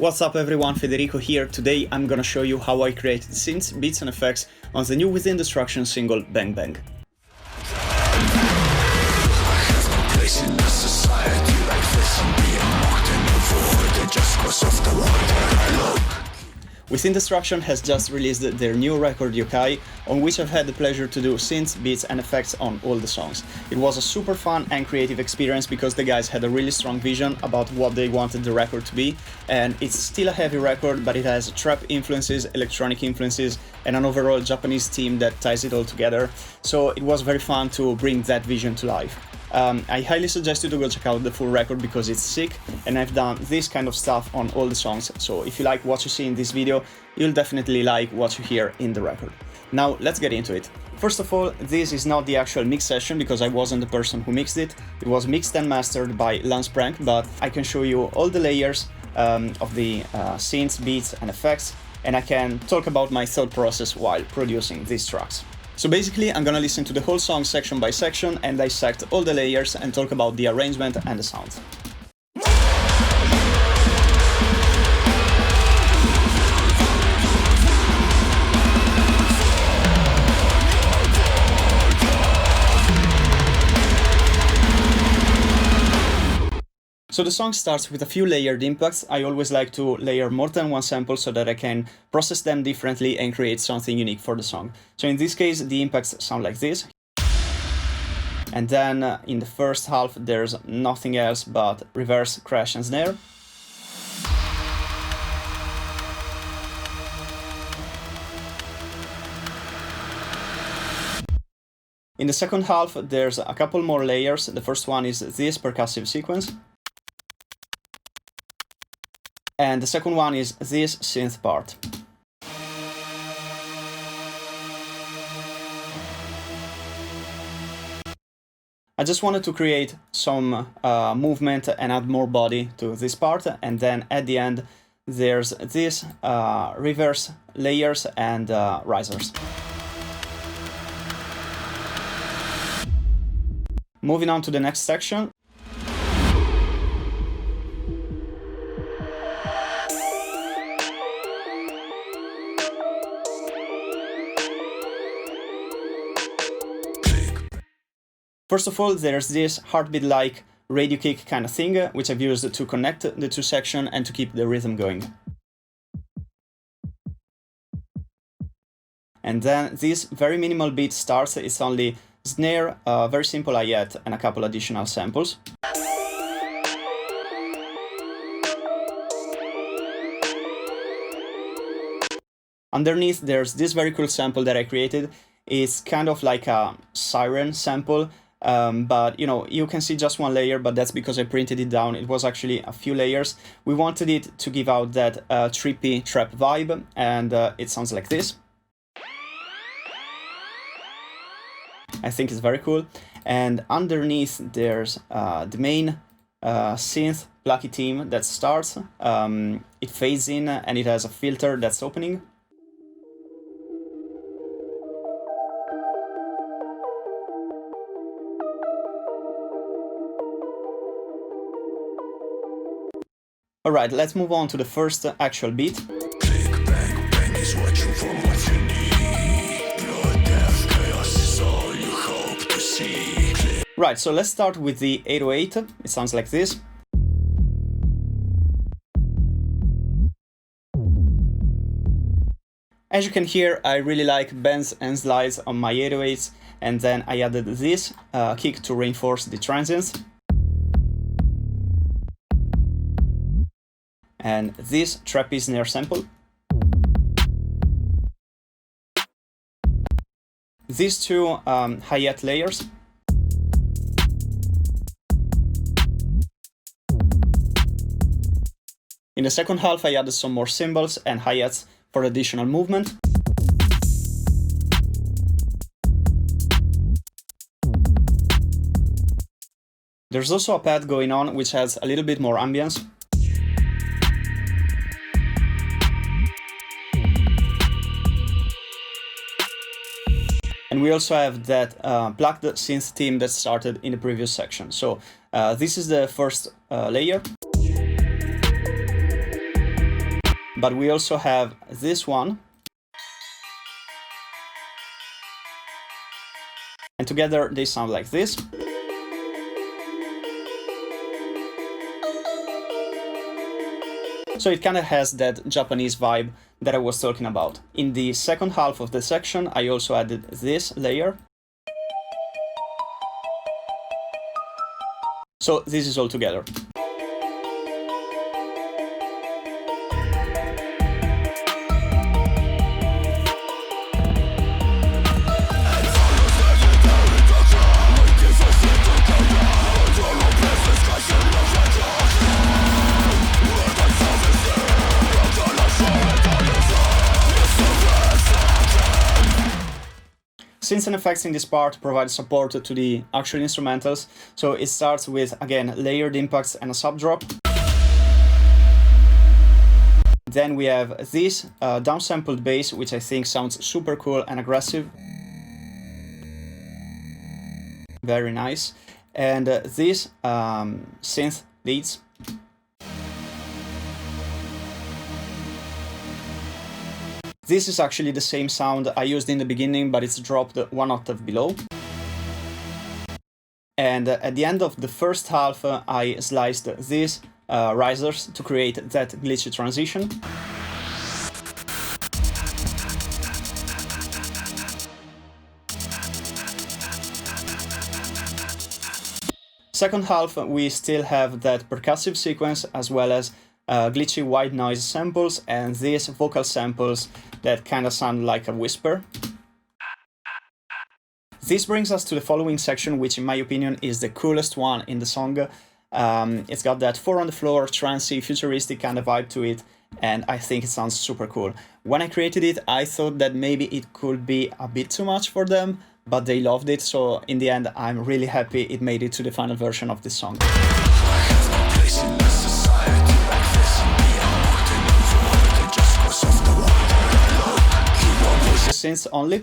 What's up everyone, Federico here. Today I'm gonna show you how I created synths, beats and effects on the new Within Destruction single Bang Bang. Within Destruction has just released their new record Yokai, on which I've had the pleasure to do synths, beats and effects on all the songs. It was a super fun and creative experience because the guys had a really strong vision about what they wanted the record to be, and it's still a heavy record, but it has trap influences, electronic influences and an overall Japanese theme that ties it all together, so it was very fun to bring that vision to life. I highly suggest you to go check out the full record because it's sick, and I've done this kind of stuff on all the songs, so if you like what you see in this video, you'll definitely like what you hear in the record. Now let's get into it. First of all, this is not the actual mix session because I wasn't the person who mixed it. It was mixed and mastered by Lance Prank, but I can show you all the layers of the synths, beats and effects, and I can talk about my thought process while producing these tracks. So basically, I'm gonna listen to the whole song section by section and dissect all the layers and talk about the arrangement and the sounds. So the song starts with a few layered impacts. I always like to layer more than one sample so that I can process them differently and create something unique for the song. So in this case, the impacts sound like this. And then in the first half, there's nothing else but reverse, crash and snare. In the second half, there's a couple more layers. The first one is this percussive sequence. And the second one is this synth part. I just wanted to create some movement and add more body to this part, and then at the end there's this reverse layers and risers. Moving on to the next section. First of all, there's this heartbeat-like radio kick kind of thing, which I've used to connect the two sections and to keep the rhythm going. And then this very minimal beat starts. It's only snare, very simple hi-hat and a couple additional samples. Underneath, there's this very cool sample that I created. It's kind of like a siren sample. But you know, you can see just one layer, but that's because I printed it down. It was actually a few layers. We wanted it to give out that trippy trap vibe, and it sounds like this. I think it's very cool. And underneath there's the main synth plucky theme that starts. It fades in and it has a filter that's opening. Alright, let's move on to the first actual beat. Click, bang, bang is what you want, what you need. Blood, death, chaos is all you hope to see. Right, so let's start with the 808. It sounds like this. As you can hear, I really like bends and slides on my 808s, and then I added this kick to reinforce the transients. And this trappy snare sample. These two hi-hat layers. In the second half, I added some more cymbals and hi-hats for additional movement. There's also a pad going on, which has a little bit more ambience. And we also have that plugged synth theme that started in the previous section. So this is the first layer. but we also have this one. And together they sound like this. So it kind of has that Japanese vibe that I was talking about. In the second half of the section, I also added this layer. So this is all together. Synths and effects in this part provide support to the actual instrumentals, so it starts with, again, layered impacts and a sub drop. Then we have this downsampled bass, which I think sounds super cool and aggressive. Very nice. And this synth leads. This is actually the same sound I used in the beginning, but it's dropped one octave below. And at the end of the first half, I sliced these risers to create that glitchy transition. Second half, we still have that percussive sequence as well as glitchy white noise samples and these vocal samples that kind of sound like a whisper. This brings us to the following section, which in my opinion is the coolest one in the song. It's got that 4 on the floor, trancey, futuristic kind of vibe to it, and I think it sounds super cool. When I created it, I thought that maybe it could be a bit too much for them, but they loved it, so in the end I'm really happy it made it to the final version of this song. Synths only.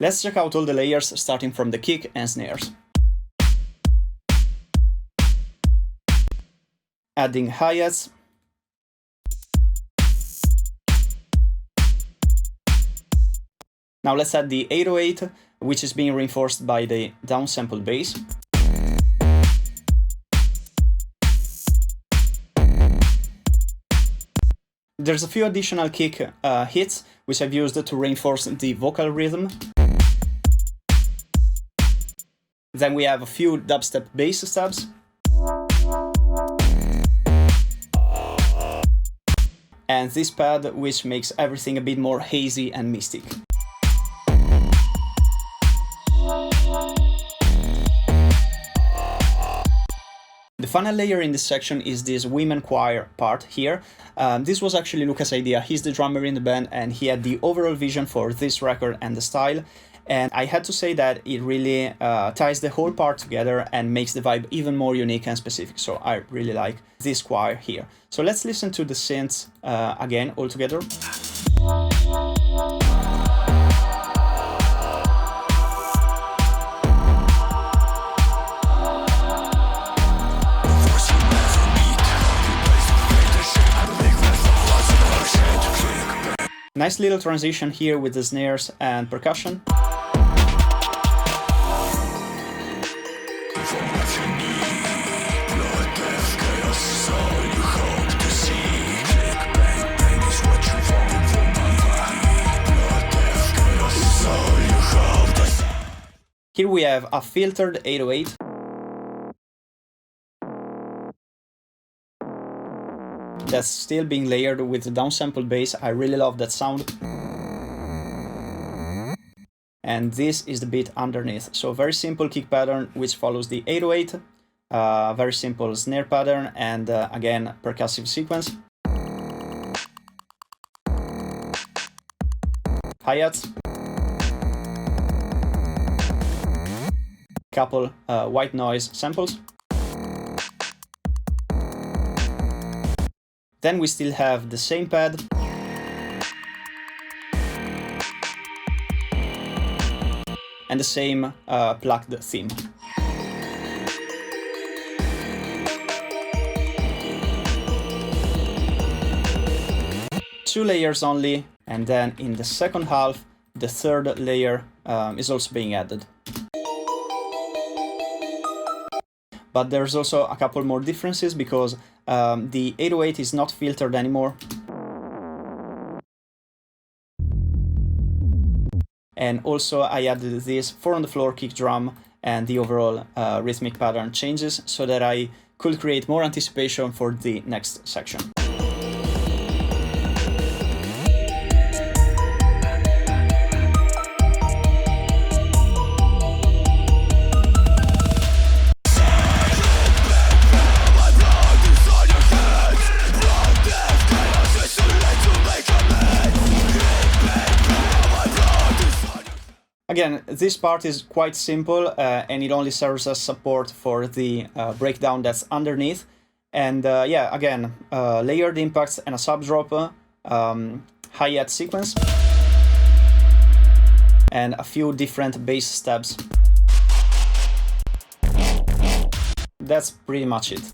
Let's check out all the layers starting from the kick and snares. Adding hi-hats. Now let's add the 808, which is being reinforced by the downsampled bass. There's a few additional kick hits, which I've used to reinforce the vocal rhythm. Then we have a few dubstep bass stabs. And this pad, which makes everything a bit more hazy and mystic. The final layer in this section is this women choir part here. This was actually Luca's idea. He's the drummer in the band and he had the overall vision for this record and the style. And I had to say that it really ties the whole part together and makes the vibe even more unique and specific. So I really like this choir here. So let's listen to the synths again all together. Nice little transition here with the snares and percussion. Here we have a filtered 808. That's still being layered with the downsampled bass. I really love that sound. And this is the beat underneath. So very simple kick pattern which follows the 808, very simple snare pattern, and again percussive sequence. Hi-hats. Couple white noise samples. Then we still have the same pad. and the same plucked theme. Two layers only, and then in the second half, the third layer is also being added. But there's also a couple more differences because the 808 is not filtered anymore. And also I added this 4-on-the-floor kick drum, and the overall rhythmic pattern changes so that I could create more anticipation for the next section. Again, this part is quite simple and it only serves as support for the breakdown that's underneath. And yeah, again, layered impacts and a sub drop, hi-hat sequence, and a few different bass steps. That's pretty much it.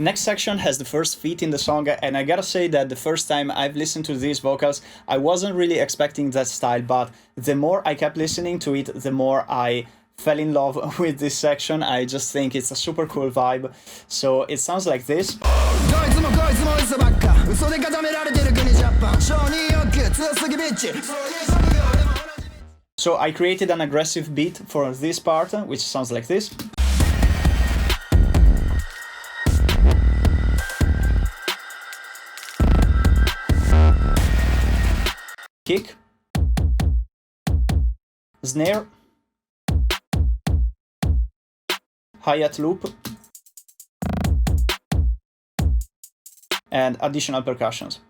Next section has the first feat in the song, and I gotta say that the first time I've listened to these vocals, I wasn't really expecting that style, but the more I kept listening to it, the more I fell in love with this section. I just think it's a super cool vibe. So it sounds like this. So I created an aggressive beat for this part, which sounds like this. Kick, snare, hi-hat loop, and additional percussions.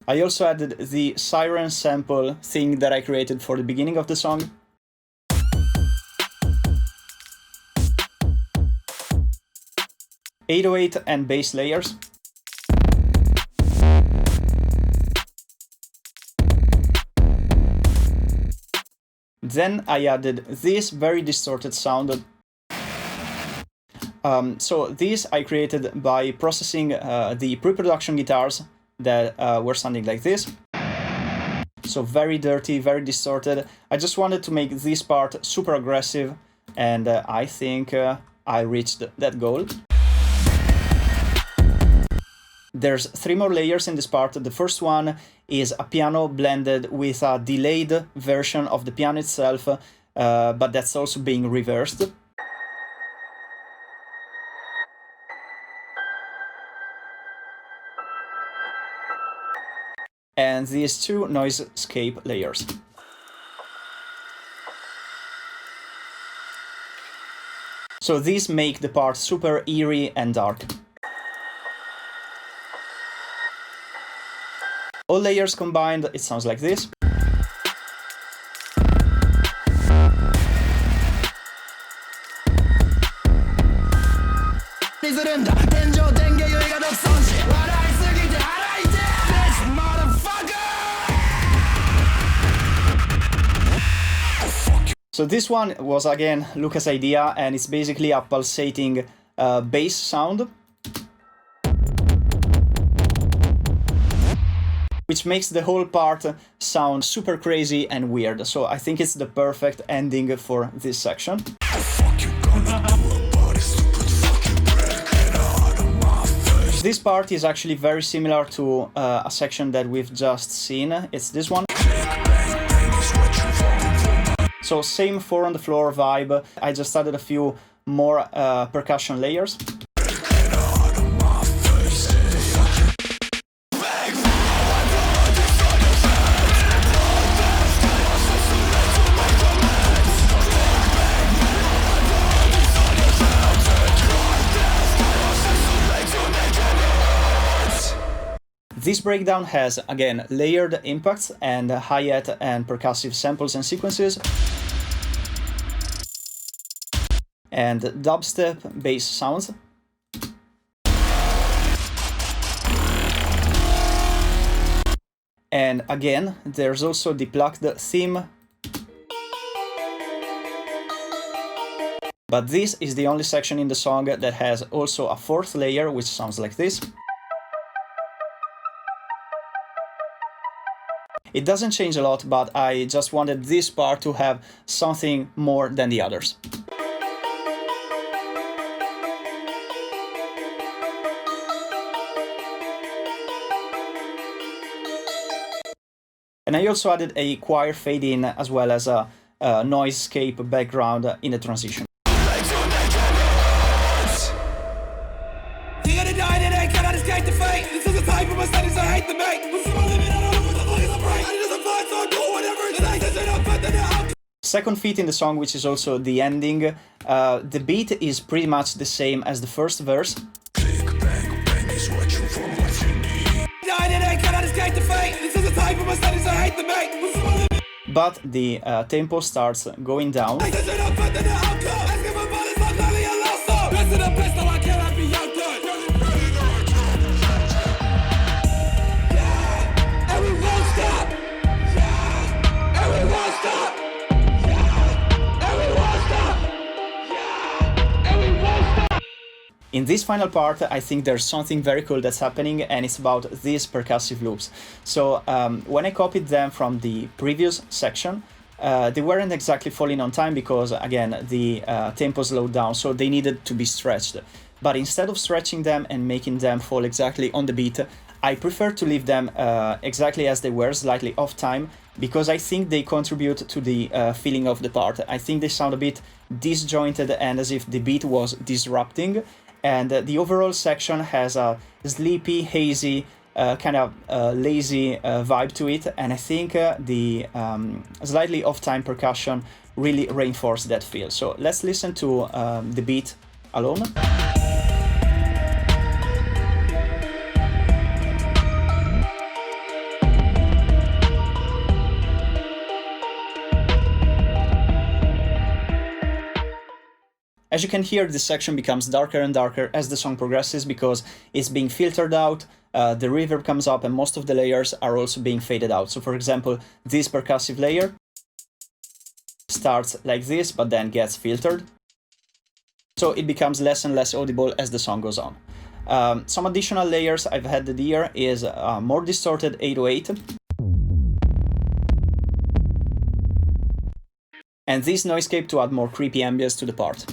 I also added the siren sample thing that I created for the beginning of the song. .808 and bass layers. Then I added this very distorted sound. So this I created by processing the pre-production guitars that were sounding like this. So very dirty, very distorted. I just wanted to make this part super aggressive, and I think I reached that goal. There's 3 more layers in this part. The first one is a piano blended with a delayed version of the piano itself, but that's also being reversed. And these 2 noisescape layers. So these make the part super eerie and dark. All layers combined, it sounds like this. So this one was again Luca's idea, and it's basically a pulsating bass sound, which makes the whole part sound super crazy and weird. So I think it's the perfect ending for this section. This part is actually very similar to a section that we've just seen. It's this one. So same 4-on-the-floor vibe. I just added a few more percussion layers. This breakdown has, again, layered impacts and hi-hat and percussive samples and sequences, and dubstep bass sounds. And again, there's also the plucked theme. But this is the only section in the song that has also a fourth layer, which sounds like this. It doesn't change a lot, but I just wanted this part to have something more than the others. And I also added a choir fade in as well as a noisescape background in the transition. Second feat in the song, which is also the ending, the beat is pretty much the same as the first verse. Click, bang, bang is what you want, what you need. But the tempo starts going down. In this final part, I think there's something very cool that's happening, and it's about these percussive loops. So when I copied them from the previous section, they weren't exactly falling on time because, again, the tempo slowed down, so they needed to be stretched. But instead of stretching them and making them fall exactly on the beat, I prefer to leave them exactly as they were, slightly off time, because I think they contribute to the feeling of the part. I think they sound a bit disjointed and as if the beat was disrupting. And the overall section has a sleepy, hazy, kind of lazy vibe to it, and I think the slightly off-time percussion really reinforced that feel. So let's listen to the beat alone. As you can hear, this section becomes darker and darker as the song progresses because it's being filtered out, the reverb comes up, and most of the layers are also being faded out. So for example, this percussive layer starts like this, but then gets filtered. So it becomes less and less audible as the song goes on. Some additional layers I've added here is a more distorted 808. And this noisescape to add more creepy ambience to the part.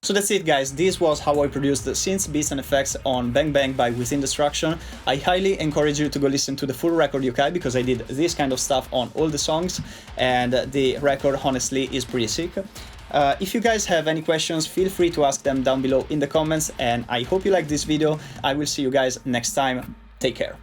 So that's it, guys. This was how I produced the synths, beats and effects on Bang Bang by Within Destruction. I highly encourage you to go listen to the full record Yokai because I did this kind of stuff on all the songs, and the record honestly is pretty sick. If you guys have any questions, feel free to ask them down below in the comments, and I hope you like this video. I will see you guys next time. Take care.